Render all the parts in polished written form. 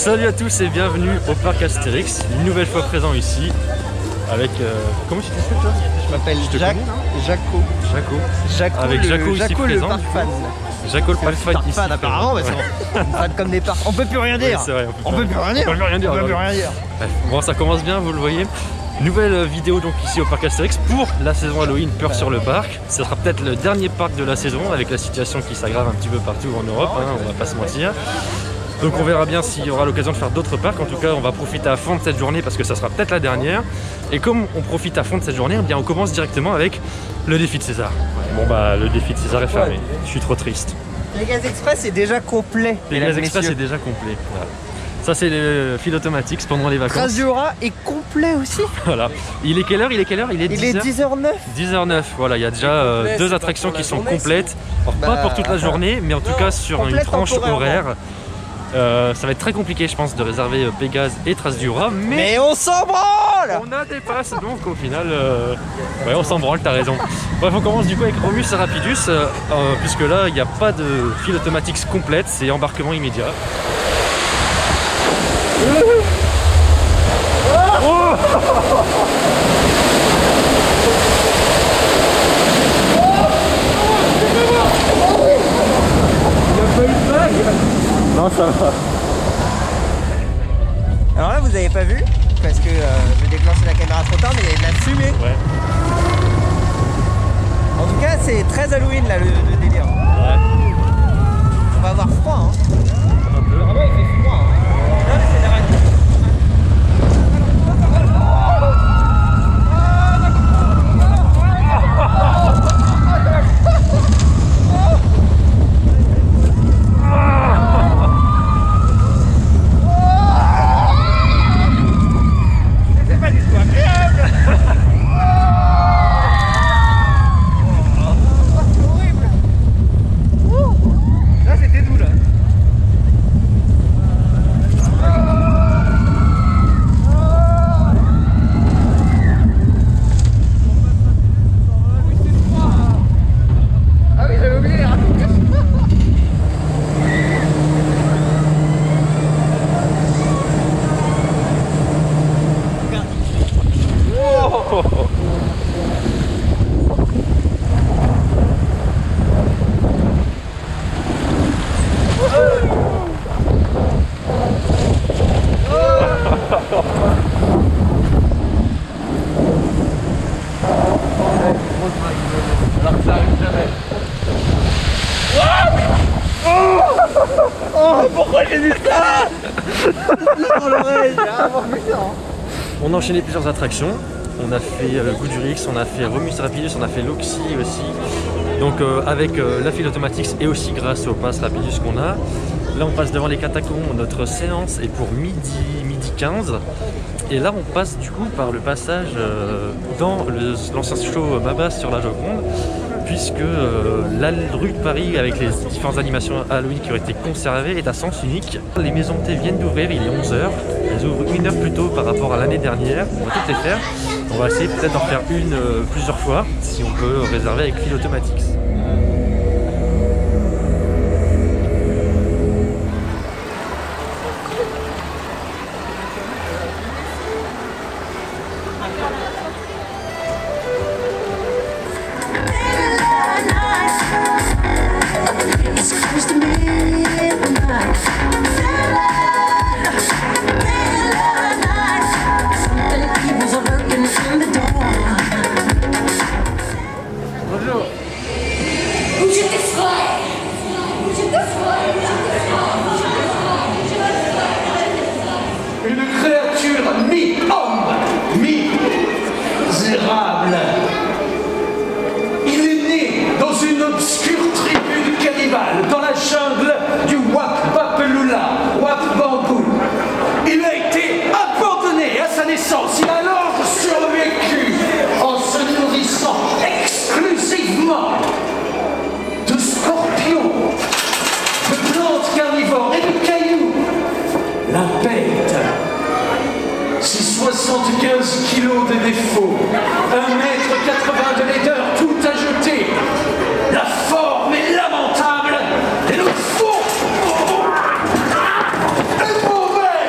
Salut à tous et bienvenue au parc Astérix, une nouvelle fois présent ici avec... comment tu t'appelles toi? Je m'appelle Jaco. Jaco. Avec Jaco ici présent. Jaco le parc fan ici. Fan apparemment, ouais, fan comme des parcs. On peut plus rien dire. Ouais, vrai, on peut plus rien dire. Bref, bon, ça commence bien, vous le voyez. Nouvelle vidéo donc ici au parc Astérix pour la saison Halloween Peur sur le parc. Ce sera peut-être le dernier parc de la saison avec la situation qui s'aggrave un petit peu partout en Europe, hein, on va pas se mentir. Donc on verra bien s'il y aura l'occasion de faire d'autres parcs. En tout cas, on va profiter à fond de cette journée parce que ça sera peut-être la dernière. Et comme on profite à fond de cette journée, eh bien on commence directement avec le défi de César. Bon bah le défi de César est fermé, je suis trop triste. Les Gaz Express est déjà complet. Les Gaz Express est déjà complet. Voilà. Ça c'est le fil automatique pendant les vacances. Trace du Rat est complet aussi. Voilà. Il est quelle heure? Il est 10h09. 10h09. Voilà, il y a déjà deux attractions qui sont complètes. Alors, pas pour toute la journée, mais en tout cas sur une tranche horaire. Ça va être très compliqué je pense de réserver Pégase et Trace du Rat, mais on s'en branle. on a des passes donc au final ouais on s'en branle, t'as raison. Bref, on commence du coup avec Romus et Rapidus puisque là il n'y a pas de fil automatique complète, c'est embarquement immédiat. Oh non, ça va. Alors là, vous avez pas vu parce que je déclenché la caméra trop tard, mais il y avait de la fumée. Ouais. En tout cas, c'est très Halloween là le délire. Ouais. On va avoir froid. Hein. Un peu. Ah ouais, il fait froid. Hein. Non, mais c'est la radio. Pourquoi j'ai dit ça? On a enchaîné plusieurs attractions. On a fait Goudurix, on a fait Romus Rapidus, on a fait Loxy aussi. Donc avec la file automatique et aussi grâce au pass Rapidus qu'on a. Là on passe devant les catacombes, notre séance est pour midi 15. Et là on passe du coup par le passage dans l'ancien show Babas sur la Joconde. Puisque la rue de Paris avec les différentes animations Halloween qui ont été conservées est à sens unique. Les maisons T viennent d'ouvrir, il est 11h. Elles ouvrent 1 heure plus tôt par rapport à l'année dernière. On va toutes les faire. On va essayer peut-être d'en faire une plusieurs fois si on peut réserver avec fil automatique. Une créature mi-homme, mi-misérable. Il est né dans une obscure tribu de cannibales, dans la jungle du Wakpapelula, Wakbambou. Il a été abandonné à sa naissance. Il a alors survécu en se nourrissant exclusivement de scorpions, de plantes carnivores et de cailloux. La bête, c'est 75 kilos de défauts, 1,80 m de laideur, tout à jeter. La forme est lamentable et le fond est mauvais.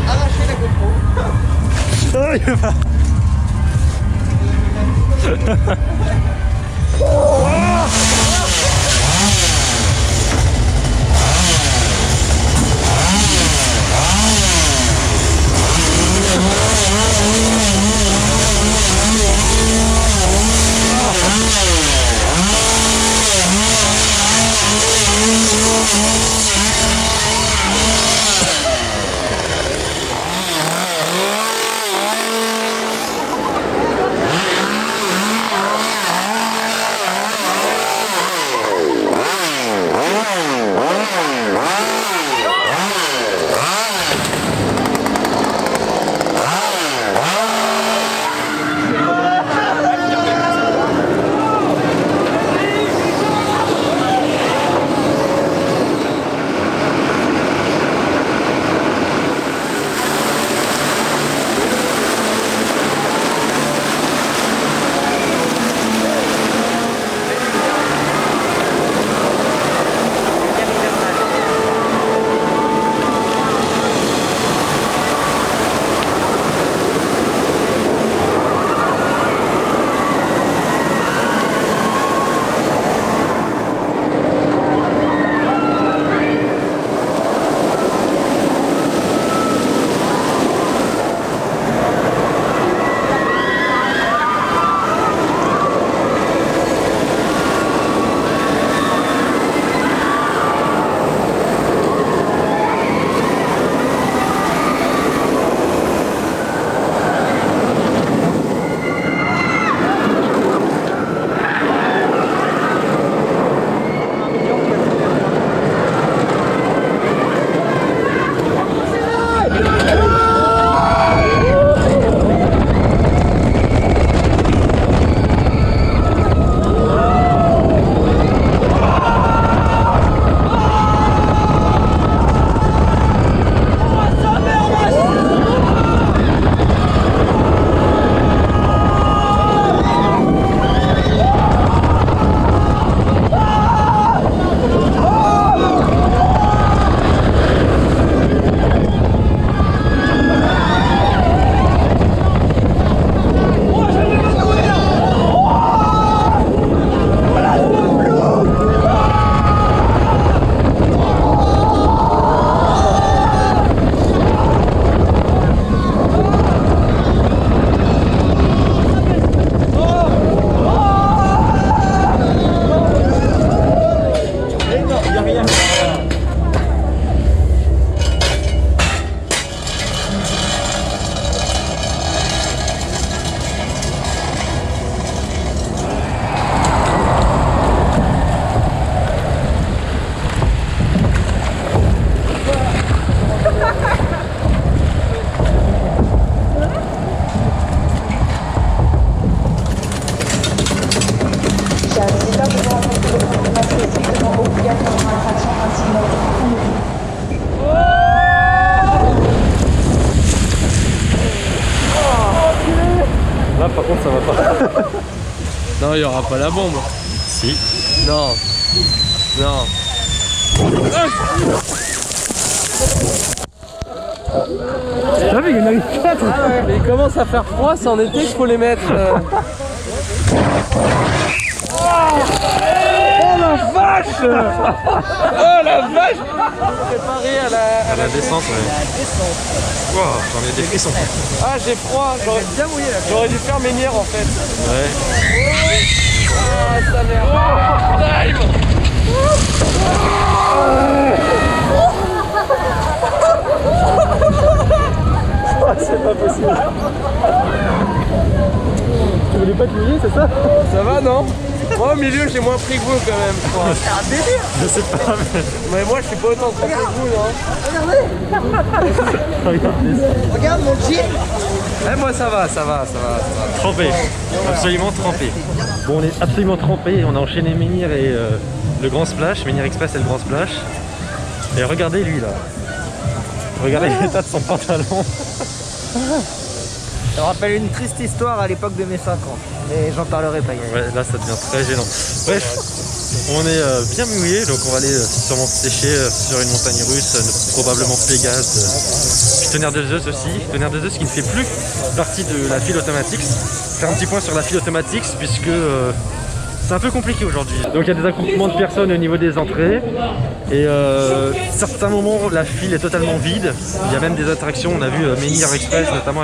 Arracher la GoPro. Là par contre ça va pas. Non, il n'y aura pas la bombe. Si. Non. Non. Ah mais il y en a eu 4. Mais il commence à faire froid, c'est en été qu'il faut les mettre. Oh la vache! Oh la vache! Préparé à la descente, ouais. Wow, j'en ai des frissons. Ah, j'ai froid, j'aurais bien mouillé là. J'aurais dû faire Menhir en fait. Ouais. Ah, sa mère. Time. C'est pas possible. Tu voulais pas te mouiller, c'est ça? Ça va, non? Moi au milieu j'ai moins pris que vous quand même, je crois. C'est un délire. Je sais pas, Mais moi je suis pas autant trempé que vous, non? Regardez. Regarde mon jean. Eh, moi ça va. Trempé, absolument trempé. Bon, on est absolument trempé, on a enchaîné Menhir et le Grand Splash, Menhir Express et le Grand Splash. Et regardez lui là. Regardez l'état de son pantalon. Ça me rappelle une triste histoire à l'époque de mes 5 ans. Mais j'en parlerai pas. Ouais, là ça devient très gênant. Bref, on est bien mouillé, donc on va aller sûrement se sécher sur une montagne russe, probablement Pégase. Puis Tonnerre de Zeus aussi. Tonnerre de Zeus qui ne fait plus partie de la file Automatics. Faire un petit point sur la file Automatics puisque c'est un peu compliqué aujourd'hui. Donc il y a des attroupements de personnes au niveau des entrées. Et certains moments la file est totalement vide. Il y a même des attractions, on a vu Menhir Express notamment,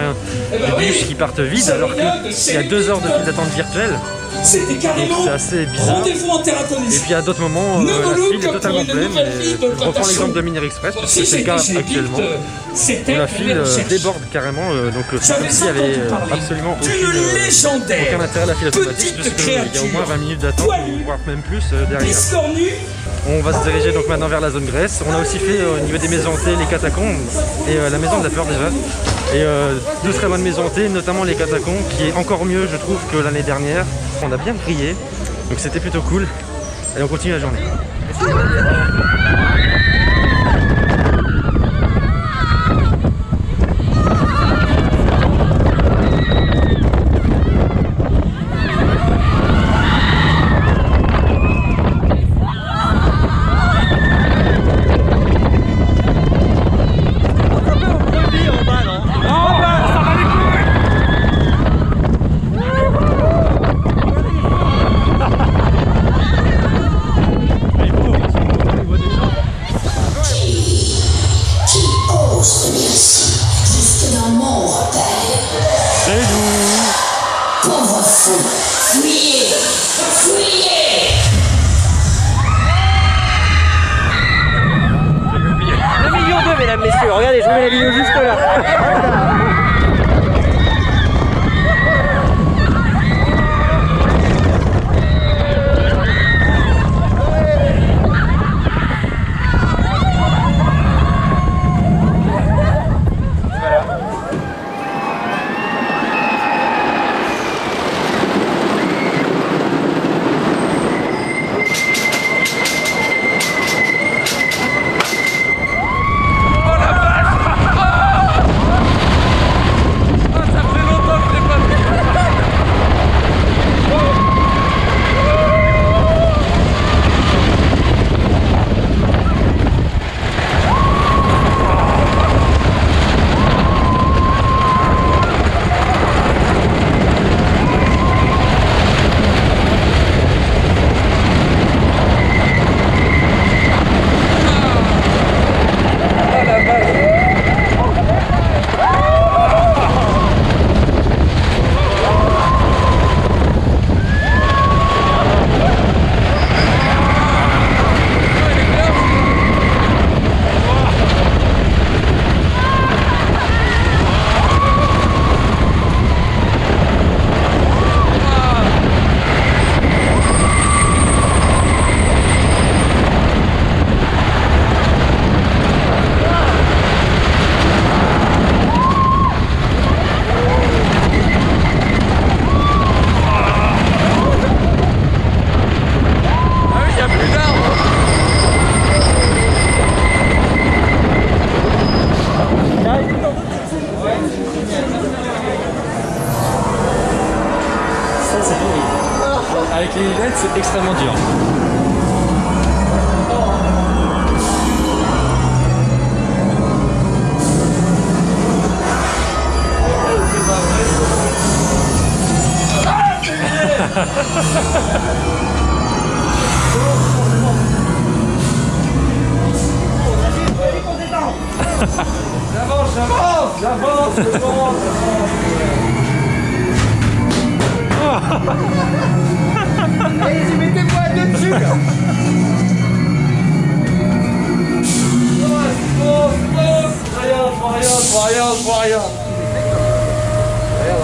des bus qui partent vides alors qu'il y a 2 heures de file d'attente virtuelle. C'était carrément c'est assez bizarre. Rendez-vous en terre inconnue. Et puis à d'autres moments, la file est totalement pleine. Je reprends l'exemple de Menhir Express parce que c'est le cas actuellement. Où la file déborde carrément. Donc ici il n'y avait absolument aucun intérêt à la file automatique puisqu'il y a au moins 20 minutes d'attente, voire même plus derrière. On va se diriger donc maintenant vers la zone Grèce. On a aussi fait au niveau des maisons hantées les catacombes et la maison de la peur déjà. Et 2 très bonnes maisons hantées, notamment les catacombes, qui est encore mieux je trouve que l'année dernière. On a bien brillé, donc c'était plutôt cool. Allez, on continue la journée. Mesdames, messieurs, regardez, je vous mets la vidéo juste là. Avec les lunettes, c'est extrêmement dur. J'avance. Allez-y, mettez-moi à 2 dessus là. Je vois rien.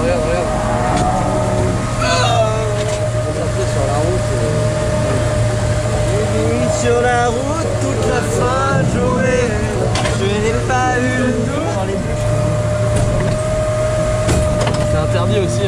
Regarde. Sur la route toute la fin de journée, je n'ai pas eu le tour dans les bouches. C'est interdit aussi.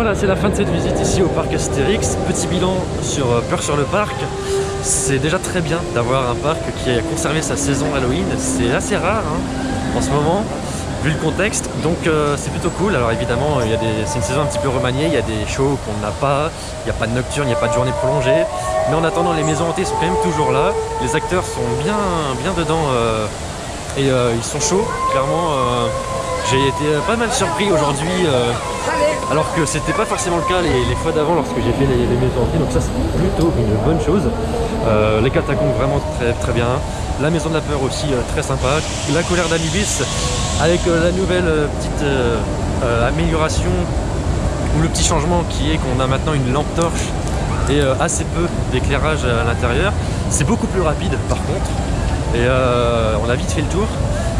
voilà, c'est la fin de cette visite ici au parc Astérix. Petit bilan sur Peur sur le parc. C'est déjà très bien d'avoir un parc qui a conservé sa saison Halloween. C'est assez rare en ce moment, vu le contexte. Donc c'est plutôt cool. Alors évidemment, c'est une saison un petit peu remaniée. Il y a des shows qu'on n'a pas. Il n'y a pas de nocturne, il n'y a pas de journée prolongée. Mais en attendant, les maisons hantées sont quand même toujours là. Les acteurs sont bien dedans et ils sont chauds, clairement. J'ai été pas mal surpris aujourd'hui, alors que c'était pas forcément le cas les fois d'avant lorsque j'ai fait les maisons hantées, donc ça c'est plutôt une bonne chose. Les catacombes vraiment très bien, la maison de la peur aussi très sympa, la colère d'Anubis avec la nouvelle petite amélioration ou le petit changement qui est qu'on a maintenant une lampe torche et assez peu d'éclairage à l'intérieur. C'est beaucoup plus rapide par contre et on a vite fait le tour.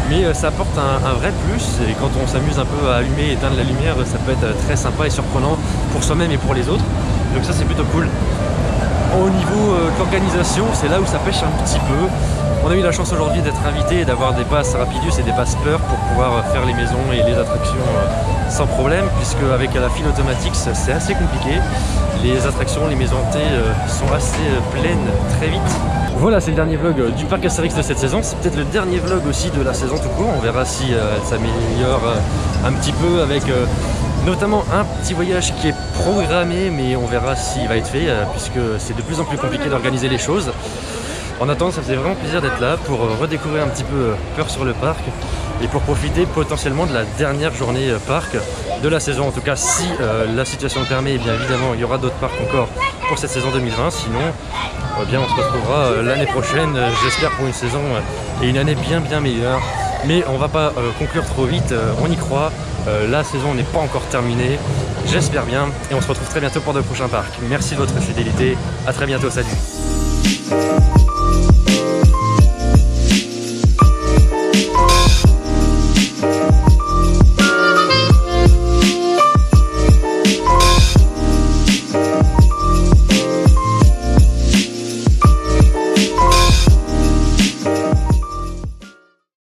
Mais ça apporte un vrai plus et quand on s'amuse un peu à allumer et éteindre la lumière, ça peut être très sympa et surprenant pour soi-même et pour les autres. Donc ça c'est plutôt cool. Au niveau de l'organisation, c'est là où ça pêche un petit peu. On a eu la chance aujourd'hui d'être invité et d'avoir des passes Rapidus et des passes Peur pour pouvoir faire les maisons et les attractions sans problème, puisque avec la file automatique c'est assez compliqué. Les attractions, les maisons hantées sont assez pleines très vite. Voilà, c'est le dernier vlog du parc Astérix de cette saison. C'est peut-être le dernier vlog aussi de la saison tout court. On verra si elle s'améliore un petit peu avec notamment un petit voyage qui est programmé, mais on verra s'il va être fait puisque c'est de plus en plus compliqué d'organiser les choses. En attendant, ça faisait vraiment plaisir d'être là pour redécouvrir un petit peu Peur sur le parc et pour profiter potentiellement de la dernière journée parc de la saison. En tout cas, si la situation le permet, et bien évidemment, il y aura d'autres parcs encore pour cette saison 2020. Sinon, eh bien, on se retrouvera l'année prochaine, j'espère, pour une saison et une année bien meilleure. Mais on va pas conclure trop vite, on y croit. La saison n'est pas encore terminée, j'espère bien. Et on se retrouve très bientôt pour de prochains parcs. Merci de votre fidélité, à très bientôt, salut.